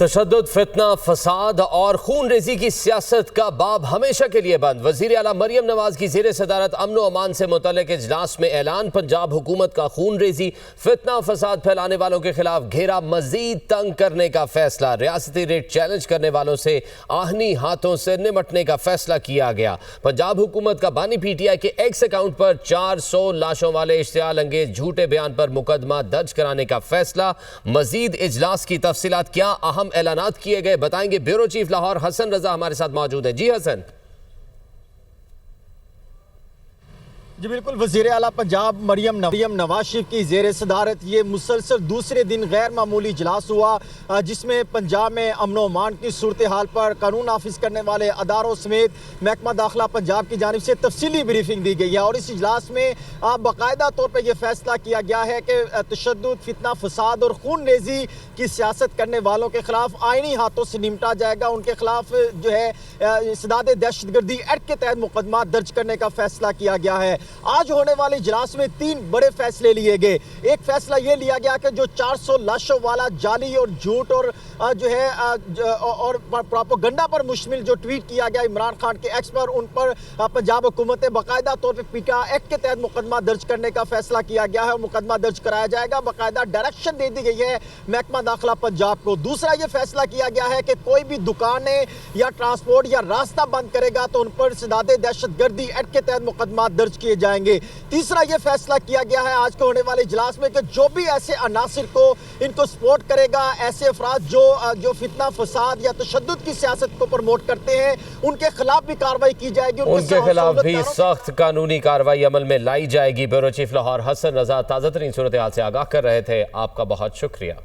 तशद्दुद, फितना, फसाद और खून रेजी की सियासत का बाब हमेशा के लिए बंद। वज़ीर आला मरियम नवाज की ज़ेर सदारत अमन व अमान से मुतल्लिक़ इजलास में ऐलान। पंजाब हुकूमत का खून रेजी, फितना फसाद फैलाने वालों के खिलाफ घेरा मजीद तंग करने का फैसला। रियासती रेट चैलेंज करने वालों से आहनी हाथों से निमटने का फैसला किया गया। पंजाब हुकूमत का बानी PTI के एक्स अकाउंट पर 400 लाशों वाले इश्तियाल अंगेज झूठे बयान पर मुकदमा दर्ज कराने का फैसला। मजीद इजलास की तफसीलात, क्या अहम ऐलानात किए गए, बताएंगे ब्यूरो चीफ लाहौर हसन रजा हमारे साथ मौजूद है। जी हसन। जी बिल्कुल, वज़ीर आला पंजाब मरियम नवाज शरीफ की ज़ेर सदारत ये मुसलसल दूसरे दिन गैर मामूली इजलास हुआ, जिसमें पंजाब में अमन व अमान की सूरत हाल पर कानून नाफिज करने वाले अदारों समेत महकमा दाखिला पंजाब की जानिब से तफसीली ब्रीफिंग दी गई है। और इस इजलास में बाकायदा तौर पर यह फैसला किया गया है कि तशद्दुद, फितना, फसाद और खून रेजी की सियासत करने वालों के खिलाफ आइनी हाथों से निपटा जाएगा। उनके खिलाफ जो है सदाद दहशतगर्दी एक्ट के तहत मुकदमा दर्ज करने का फैसला किया गया है। आज होने वाले इजलास में 3 बड़े फैसले लिए गए। एक फैसला यह लिया गया कि जो 400 लाशों वाला जाली और झूठ और जो है और प्रोपेगेंडा पर मुश्तमिल जो ट्वीट किया गया इमरान खान के एक्स पर, उन पर पंजाब हुकूमत ने बाकायदा तौर पर PTI एक्ट के तहत मुकदमा दर्ज करने का फैसला किया गया है और मुकदमा दर्ज कराया जाएगा। बाकायदा डायरेक्शन दे दी गई है महकमा दाखिला पंजाब को। दूसरा यह फैसला किया गया है कि कोई भी दुकानें या ट्रांसपोर्ट या रास्ता बंद करेगा तो उन पर सदाद दहशतगर्दी एक्ट के तहत मुकदमा दर्ज किए जाएंगे। तीसरा यह फैसला किया गया है आज के होने वाले इजलास में कि जो भी ऐसे अनासिर को इनको सपोर्ट करेगा, ऐसे अफराद जो फितना, फसाद या तशद्दुद की सियासत को प्रमोट करते हैं, उनके खिलाफ भी कार्रवाई की जाएगी। उनके खिलाफ भी सख्त कानूनी कार्रवाई अमल में लाई जाएगी। ब्यूरो चीफ लाहौर हसन रजा ताज़ा तरीन सूरत हाल से आगाह कर रहे थे। आपका बहुत शुक्रिया।